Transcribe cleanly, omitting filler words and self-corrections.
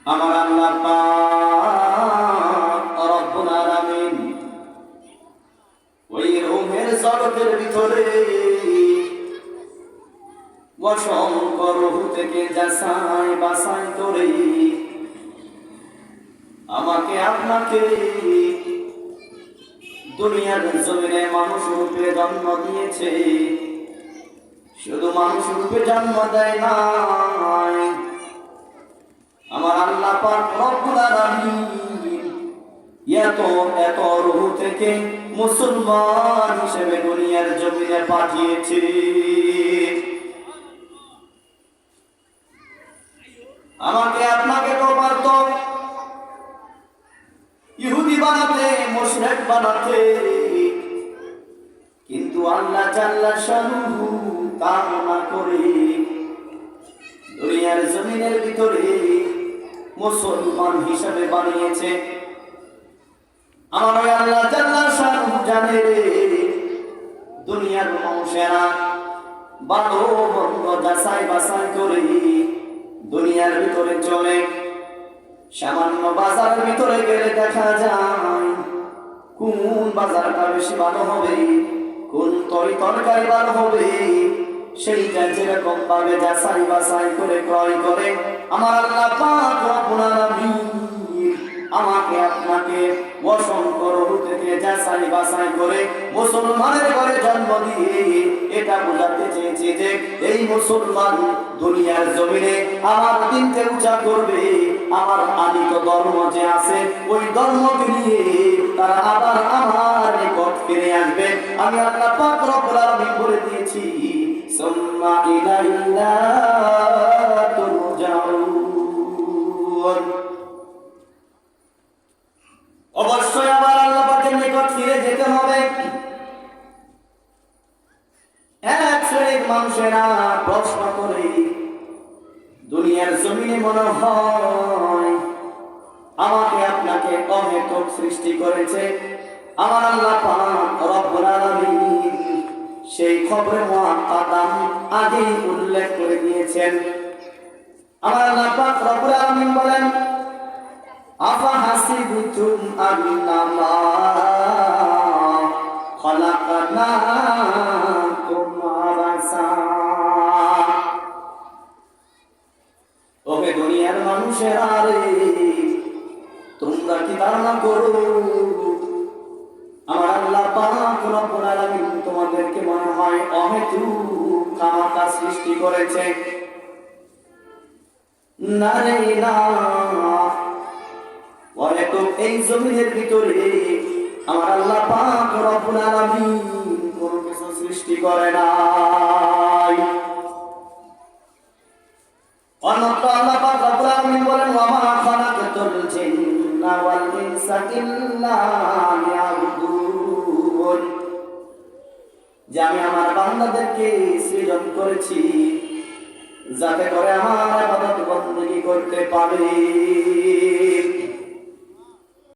আমার আল্লাহ পাক রব্বুল আলামিন ওই রুহের জগতের ভিতরে অসংখ্য রূহ থেকে যাচাই বাছাই করে আমাকে আপনাকে দুনিয়ার জমিনে মানুষ রূপে জন্ম দিয়েছে। শুধু মানুষ রূপে জন্ম দেয় নাই, আমার আল্লাহ পাক রব্বুল আলামিন এত এত রূহ থেকে মুসলমান হিসেবে দুনিয়ার জমিনে পাঠিয়েছে। আমাকে আপনাকে তো পারত ইহুদি বানাতে, মুশরিক বানাতে, কিন্তু আল্লাহ জাল্লা শানুহু তা না করে দুনিয়ার জমিনের ভিতরে মুসলমান হিসাবে বানিয়েছে। আমার আল্লাহ জাল্লা শানুহু জানে রে, দুনিয়ার মানুষেরা ভালো মন্দ যাচাই বাছাই করে দুনিয়ার ভিতরে চলে। সামান্য বাজারের ভিতরে গেলে দেখা যায় কোন বাজারটা বেশি ভালো হবে, কোন তরকারি ভালো হবে, সেইটা যেরকম ভাবে যাচাই বাছাই করে ক্রয় করে আমার আল্লাহ পাক রব্বুল আলামিন আমাকে আপনাকে অসংখ্য রূহ থেকে যাচাই বাছাই করে মুসলমানের ঘরে জন্ম দিয়ে এটা বোঝাতে চেয়েছে যে এই মুসলমান দুনিয়ার জমিনে আমার দিনকে উঁচা করবে, আমার আদিত ধর্ম যে আছে ওই ধর্মকে নিয়ে তারা আবার আমার নিকট ফিরে আসবে। আমি আল্লাহ পাক রব্বুল আলামিন বলে দিয়েছি সুম্মা ইলাইনা তুরজাউন, অবশ্যই আবার আল্লাহ পাকের নিকট ফিরে যেতে হবে। এক শ্রেণীর মানুষেরা প্রশ্ন করে দুনিয়ার জমিনে মনে হয় আমাকে আপনাকে অহেতুক সৃষ্টি করেছে। আমার আল্লাহ পাক রব্বুল আলামিন সেই খবরে মুআক্কাদাম আগেই উল্লেখ করে দিয়েছেন। আমার আল্লাহ পাক রব্বুল আলামিন বলেন আফাহাসিবতুম আন্নামা খালাকনাকুম আবাসা, ওহে দুনিয়ার মানুষেরা রে, তোমরা কি ধারণা করো আমার আল্লাহ পাক রব্বুল আলামিন তোমাদেরকে মনে হয় অহেতুক খামাখা সৃষ্টি করেছে? না রে না, অহেতুক এই জমিনের ভিতরে আমার আল্লাহ পাক রব্বুল আলামিন কোনো কিছু সৃষ্টি করে নাই। অন্যত্র আল্লাহ পাক রব্বুল আলামিন বলেন ওয়া মা খালাকাতুল জিন্না ওয়াল ইনসা ইল্লা লিয়াবুদুন, যে আমি আমার বান্দাদেরকে সৃজন করেছি যাতে করে আমার ইবাদত বندگی করতে পারে।